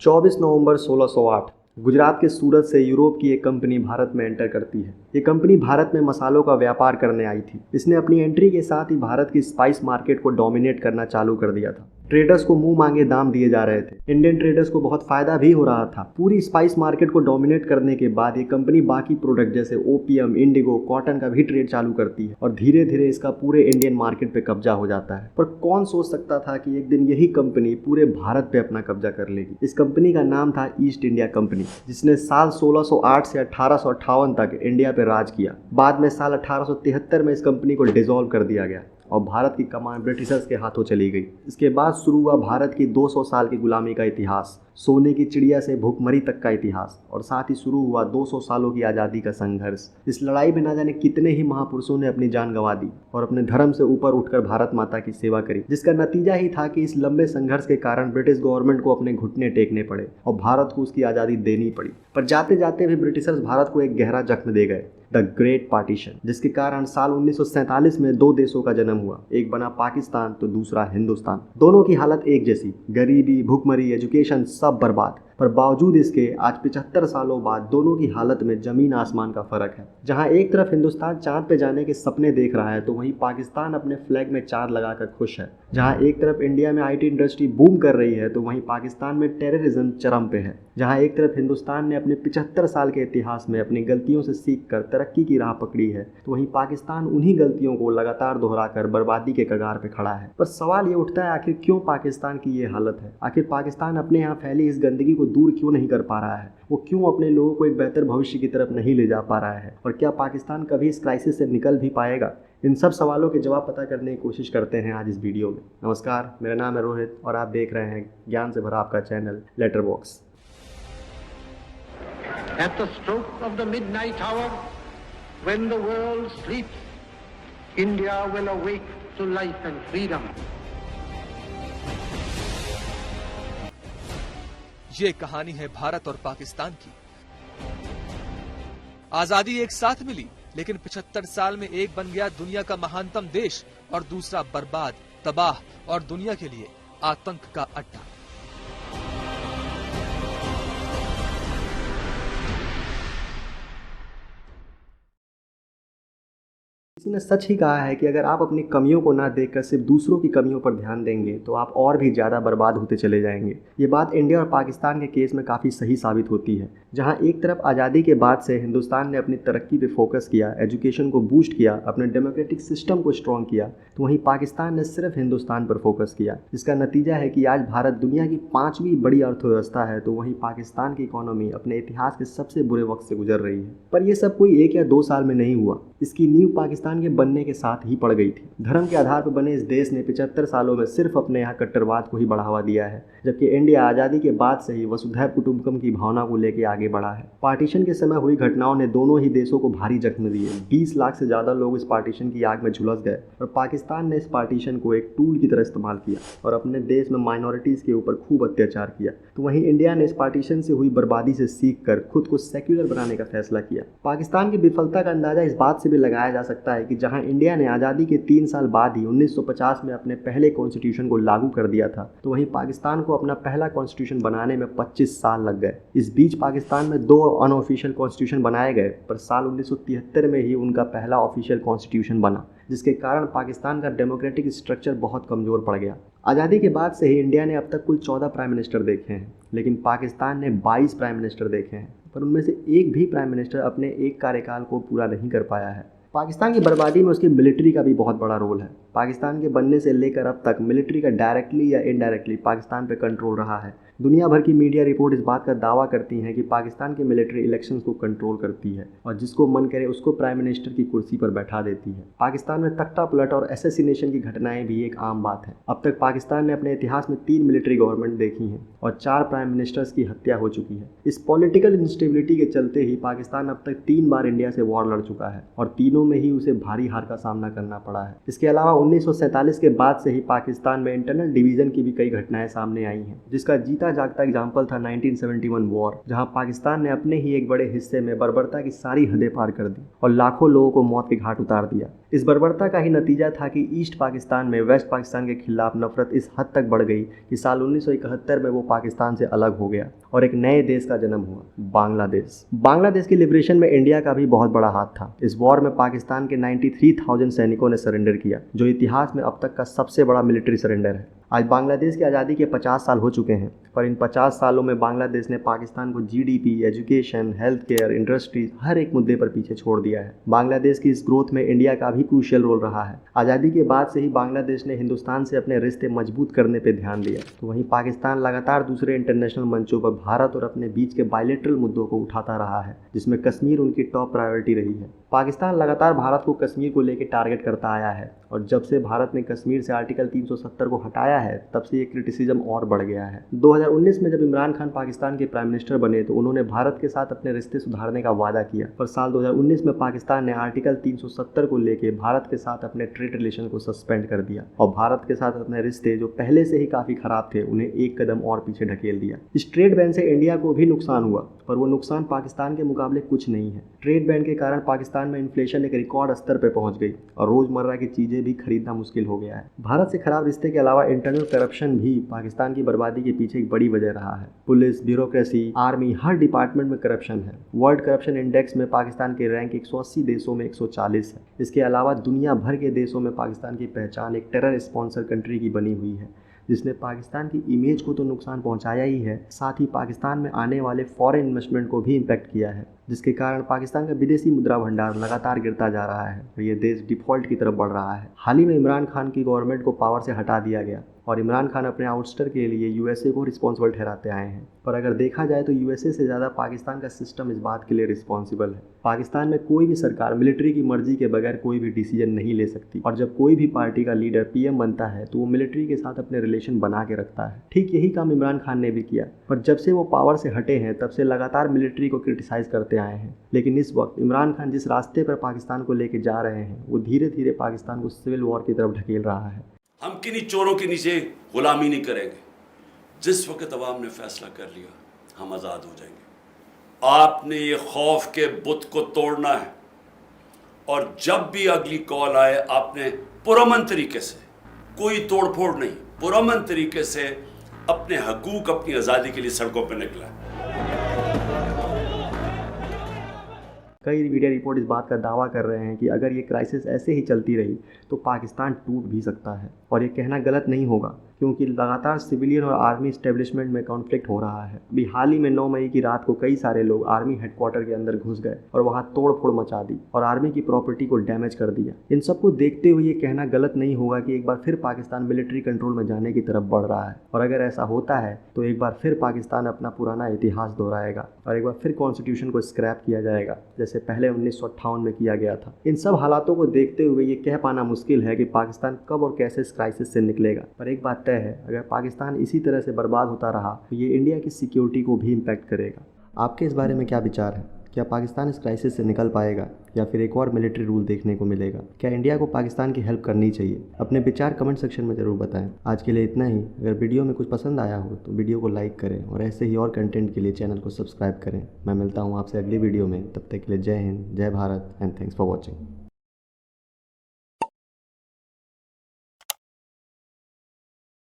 24 नवंबर 1608 गुजरात के सूरत से यूरोप की एक कंपनी भारत में एंटर करती है। ये कंपनी भारत में मसालों का व्यापार करने आई थी। इसने अपनी एंट्री के साथ ही भारत की स्पाइस मार्केट को डोमिनेट करना चालू कर दिया था। ट्रेडर्स को मुंह मांगे दाम दिए जा रहे थे। इंडियन ट्रेडर्स को बहुत फायदा भी हो रहा था। पूरी स्पाइस मार्केट को डोमिनेट करने के बाद ये कंपनी बाकी प्रोडक्ट जैसे ओपियम, इंडिगो, कॉटन का भी ट्रेड चालू करती है और धीरे धीरे इसका पूरे इंडियन मार्केट पे कब्जा हो जाता है। पर कौन सोच सकता था कि एक दिन यही कंपनी पूरे भारत पे अपना कब्जा कर लेगी। इस कंपनी का नाम था ईस्ट इंडिया कंपनी, जिसने साल 1608 से 1858 तक इंडिया पे राज किया। बाद में साल 1873 में इस कंपनी को डिसॉल्व कर दिया गया और भारत की कमान ब्रिटिशर्स के हाथों चली गई। इसके बाद शुरू हुआ भारत की 200 साल की गुलामी का इतिहास, सोने की चिड़िया से भूखमरी तक का इतिहास, और साथ ही शुरू हुआ 200 सालों की आज़ादी का संघर्ष। इस लड़ाई में ना जाने कितने ही महापुरुषों ने अपनी जान गंवा दी और अपने धर्म से ऊपर उठकर भारत माता की सेवा करी, जिसका नतीजा ही था कि इस लंबे संघर्ष के कारण ब्रिटिश गवर्नमेंट को अपने घुटने टेकने पड़े और भारत को उसकी आज़ादी देनी पड़ी। पर जाते जाते भी ब्रिटिशर्स भारत को एक गहरा जख्म दे गए, द ग्रेट पार्टीशन, जिसके कारण साल 1947 में दो देशों का जन्म हुआ। एक बना पाकिस्तान तो दूसरा हिंदुस्तान। दोनों की हालत एक जैसी, गरीबी, भूखमरी, एजुकेशन सब बर्बाद। पर बावजूद इसके आज 75 सालों बाद दोनों की हालत में जमीन आसमान का फर्क है। जहां एक तरफ हिंदुस्तान चांद पे जाने के सपने देख रहा है तो वहीं पाकिस्तान अपने फ्लैग में चांद लगाकर खुश है। जहां एक तरफ इंडिया में आईटी इंडस्ट्री बूम कर रही है तो वहीं पाकिस्तान में टेररिज्म चरम पे है। जहां एक तरफ हिंदुस्तान ने अपने 75 साल के इतिहास में अपनी गलतियों से सीख कर तरक्की की राह पकड़ी है तो वहीं पाकिस्तान उन्हीं गलतियों को लगातार दोहराकर बर्बादी के कगार पे खड़ा है। पर सवाल ये उठता है, आखिर क्यों पाकिस्तान की ये हालत है? आखिर पाकिस्तान अपने यहाँ फैली इस गंदगी को दूर क्यों नहीं कर पा रहा है? वो क्यों अपने लोगों को एक बेहतर भविष्य की तरफ नहीं ले जा पा रहा है? और क्या पाकिस्तान कभी इस क्राइसिस से निकल भी पाएगा? इन सब सवालों के जवाब पता करने की कोशिश करते हैं आज इस वीडियो में। नमस्कार, मेरा नाम है रोहित और आप देख रहे हैं ज्ञान से भरा आपका channel letter box. At the stroke of the midnight hour, when the world sleeps, India will awake to life and freedom. ये कहानी है भारत और पाकिस्तान की। आजादी एक साथ मिली, लेकिन 75 साल में एक बन गया दुनिया का महानतम देश और दूसरा बर्बाद, तबाह और दुनिया के लिए आतंक का अड्डा। किसी ने सच ही कहा है कि अगर आप अपनी कमियों को ना देखकर सिर्फ दूसरों की कमियों पर ध्यान देंगे तो आप और भी ज़्यादा बर्बाद होते चले जाएंगे। ये बात इंडिया और पाकिस्तान के केस में काफ़ी सही साबित होती है। जहां एक तरफ आज़ादी के बाद से हिंदुस्तान ने अपनी तरक्की पे फोकस किया, एजुकेशन को बूस्ट किया, अपने डेमोक्रेटिक सिस्टम को स्ट्रॉन्ग किया, तो वहीं पाकिस्तान ने सिर्फ हिंदुस्तान पर फोकस किया। इसका नतीजा है कि आज भारत दुनिया की 5वीं बड़ी अर्थव्यवस्था है तो वहीं पाकिस्तान की इकोनॉमी अपने इतिहास के सबसे बुरे वक्त से गुजर रही है। पर यह सब कोई 1 या 2 साल में नहीं हुआ। इसकी नींव पाकिस्तान के बनने के साथ ही पड़ गई थी। धर्म के आधार पर बने इस देश ने 75 सालों में सिर्फ अपने यहाँ कट्टरवाद को ही बढ़ावा दिया है, जबकि इंडिया आज़ादी के बाद से ही वसुधैव कुटुंबकम की भावना को लेकर आगे बढ़ा है। पार्टीशन के समय हुई घटनाओं ने दोनों ही देशों को भारी जख्म दिए। 20 लाख से ज़्यादा लोग इस पार्टीशन की आग में झुलस गए और पाकिस्तान ने इस पार्टीशन को एक टूल की तरह इस्तेमाल किया और अपने देश में माइनॉरिटीज़ के ऊपर खूब अत्याचार किया। तो वहीं इंडिया ने इस पार्टीशन से हुई बर्बादी से सीख कर खुद को सेक्युलर बनाने का फैसला किया। पाकिस्तान की विफलता का अंदाजा इस बात से भी लगाया जा सकता है कि जहां इंडिया ने आज़ादी के 3 साल बाद ही 1950 में अपने पहले कॉन्स्टिट्यूशन को लागू कर दिया था तो वहीं पाकिस्तान को अपना पहला कॉन्स्टिट्यूशन बनाने में 25 साल लग गए। इस बीच पाकिस्तान में 2 अनऑफिशियल कॉन्स्टिट्यूशन बनाए गए, पर साल 1973 में ही उनका पहला ऑफिशियल कॉन्स्टिट्यूशन बना, जिसके कारण पाकिस्तान का डेमोक्रेटिक स्ट्रक्चर बहुत कमज़ोर पड़ गया। आज़ादी के बाद से ही इंडिया ने अब तक कुल 14 प्राइम मिनिस्टर देखे हैं, लेकिन पाकिस्तान ने 22 प्राइम मिनिस्टर देखे हैं, पर उनमें से एक भी प्राइम मिनिस्टर अपने एक कार्यकाल को पूरा नहीं कर पाया है। पाकिस्तान की बर्बादी में उसकी मिलिट्री का भी बहुत बड़ा रोल है। पाकिस्तान के बनने से लेकर अब तक मिलिट्री का डायरेक्टली या इनडायरेक्टली पाकिस्तान पर कंट्रोल रहा है। दुनिया भर की मीडिया रिपोर्ट इस बात का दावा करती हैं कि पाकिस्तान की मिलिट्री इलेक्शंस को कंट्रोल करती है और जिसको मन करे उसको प्राइम मिनिस्टर की कुर्सी पर बैठा देती है। पाकिस्तान में तख्ता पलट और एसेसिनेशन की घटनाएं भी एक आम बात है। अब तक पाकिस्तान ने अपने इतिहास में 3 मिलिट्री गवर्नमेंट देखी हैं और 4 प्राइम मिनिस्टर्स की हत्या हो चुकी है। इस पॉलिटिकल इंस्टेबिलिटी के चलते ही पाकिस्तान अब तक 3 बार इंडिया से वॉर लड़ चुका है और तीनों में ही उसे भारी हार का सामना करना पड़ा है। इसके अलावा 1947 के बाद से ही पाकिस्तान में इंटरनल डिवीजन की भी कई घटनाएं सामने आई हैं, जिसका जीता जागता एग्जाम्पल था 1971 वॉर, जहां पाकिस्तान ने अपने ही एक बड़े हिस्से में बर्बरता की सारी हदें पार कर दी और लाखों लोगों को मौत के घाट उतार दिया। इस बर्बरता का ही नतीजा था कि ईस्ट पाकिस्तान में वेस्ट पाकिस्तान के खिलाफ नफरत इस हद तक बढ़ गई कि साल 1971 में वो पाकिस्तान से अलग हो गया और एक नए देश का जन्म हुआ, बांग्लादेश। बांग्लादेश की लिबरेशन में इंडिया का भी बहुत बड़ा हाथ था। इस वॉर में पाकिस्तान के 93,000 सैनिकों ने सरेंडर किया, जो इतिहास में अब तक का सबसे बड़ा मिलिट्री सरेंडर है। आज बांग्लादेश की आज़ादी के 50 साल हो चुके हैं, पर इन 50 सालों में बांग्लादेश ने पाकिस्तान को GDP, education, health care, industries हर एक मुद्दे पर पीछे छोड़ दिया है। बांग्लादेश की इस ग्रोथ में इंडिया का भी क्रूशियल रोल रहा है। आज़ादी के बाद से ही बांग्लादेश ने हिंदुस्तान से अपने रिश्ते मजबूत करने पर ध्यान दिया, तो वहीं पाकिस्तान लगातार दूसरे इंटरनेशनल मंचों पर भारत और अपने बीच के बायलैटरल मुद्दों को उठाता रहा है, जिसमें कश्मीर उनकी टॉप प्रायोरिटी रही है। पाकिस्तान लगातार भारत को कश्मीर को लेकर टारगेट करता आया है और जब से भारत ने कश्मीर से आर्टिकल 370 को हटाया है, तब से ये क्रिटिसिज्म और बढ़ गया है। 2019 में जब इमरान खान पाकिस्तान के प्राइम मिनिस्टर बने तो उन्होंने भारत के साथ अपने रिश्ते सुधारने का वादा किया, पर साल 2019 में पाकिस्तान ने आर्टिकल 370 को लेकर भारत के साथ अपने ट्रेड रिलेशन को सस्पेंड कर दिया और भारत के साथ अपने रिश्ते जो पहले से ही काफ़ी खराब थे उन्हें एक कदम और पीछे ढकेल दिया। इस ट्रेड बैन से इंडिया को भी नुकसान हुआ, पर वो नुकसान पाकिस्तान के मुकाबले कुछ नहीं है। ट्रेड बैन के कारण पाकिस्तान में इन्फ्लेशन एक रिकॉर्ड स्तर पर पहुंच गई और रोजमर्रा की चीजें भी खरीदना मुश्किल हो गया है। भारत से खराब रिश्ते के अलावा इंटरनल करप्शन भी पाकिस्तान की बर्बादी के पीछे एक बड़ी वजह रहा है। पुलिस, ब्यूरोक्रेसी, आर्मी, हर डिपार्टमेंट में करप्शन है। वर्ल्ड करप्शन इंडेक्स में पाकिस्तान की रैंक 180 देशों में 140 है। इसके अलावा दुनिया भर के देशों में पाकिस्तान की पहचान एक टेरर स्पॉन्सर कंट्री की बनी हुई है, जिसने पाकिस्तान की इमेज को तो नुकसान पहुंचाया ही है, साथ ही पाकिस्तान में आने वाले फॉरेन इन्वेस्टमेंट को भी इम्पैक्ट किया है, जिसके कारण पाकिस्तान का विदेशी मुद्रा भंडार लगातार गिरता जा रहा है और ये देश डिफॉल्ट की तरफ बढ़ रहा है। हाल ही में इमरान खान की गवर्नमेंट को पावर से हटा दिया गया और इमरान खान अपने आउटस्टर के लिए यूएसए को रिस्पॉन्सिबल ठहराते आए हैं, पर अगर देखा जाए तो यूएसए से ज़्यादा पाकिस्तान का सिस्टम इस बात के लिए रिस्पॉन्सिबल है। पाकिस्तान में कोई भी सरकार मिलिट्री की मर्जी के बगैर कोई भी डिसीजन नहीं ले सकती और जब कोई भी पार्टी का लीडर पीएम बनता है तो वो मिलिट्री के साथ अपने रिलेशन बना के रखता है। ठीक यही काम इमरान खान ने भी किया, पर जब से वो पावर से हटे हैं तब से लगातार मिलिट्री को क्रिटिसाइज करते आए हैं। लेकिन इस वक्त इमरान खान जिस रास्ते पर पाकिस्तान को लेके जा रहे हैं वो धीरे धीरे पाकिस्तान को सिविल वॉर की तरफ ढकेल रहा है। हम किन्हीं चोरों के नीचे गुलामी नहीं करेंगे। जिस वक्त अवाम ने फैसला कर लिया हम आज़ाद हो जाएंगे। आपने ये खौफ के बुत को तोड़ना है और जब भी अगली कॉल आए आपने पुरअमन तरीके से, कोई तोड़फोड़ नहीं, पुरअमन तरीके से अपने हकूक, अपनी आज़ादी के लिए सड़कों पर निकला है। कई मीडिया रिपोर्ट इस बात का दावा कर रहे हैं कि अगर ये क्राइसिस ऐसे ही चलती रही तो पाकिस्तान टूट भी सकता है, और ये कहना गलत नहीं होगा क्योंकि लगातार सिविलियन और आर्मी इस्टेब्लिशमेंट में कॉन्फ्लिक्ट हो रहा है। अभी हाल ही में 9 मई की रात को कई सारे लोग आर्मी हेडक्वार्टर के अंदर घुस गए और वहां तोड़फोड़ मचा दी और आर्मी की प्रॉपर्टी को डैमेज कर दिया। इन सबको देखते हुए ये कहना गलत नहीं होगा कि एक बार फिर पाकिस्तान मिलिट्री कंट्रोल में जाने की तरफ बढ़ रहा है, और अगर ऐसा होता है तो एक बार फिर पाकिस्तान अपना पुराना इतिहास दोहराएगा और एक बार फिर कॉन्स्टिट्यूशन को स्क्रैप किया जाएगा जैसे पहले 1958 में किया गया था। इन सब हालातों को देखते हुए ये कह पाना मुश्किल है कि पाकिस्तान कब और कैसे इस क्राइसिस से निकलेगा, पर एक बात तय है, अगर पाकिस्तान इसी तरह से बर्बाद होता रहा तो ये इंडिया की सिक्योरिटी को भी इम्पैक्ट करेगा। आपके इस बारे में क्या विचार है? क्या पाकिस्तान इस क्राइसिस से निकल पाएगा या फिर एक और मिलिट्री रूल देखने को मिलेगा? क्या इंडिया को पाकिस्तान की हेल्प करनी चाहिए? अपने विचार कमेंट सेक्शन में ज़रूर बताएं। आज के लिए इतना ही। अगर वीडियो में कुछ पसंद आया हो तो वीडियो को लाइक करें और ऐसे ही और कंटेंट के लिए चैनल को सब्सक्राइब करें। मैं मिलता हूँ आपसे अगली वीडियो में, तब तक के लिए जय हिंद, जय Bharat and thanks for watching.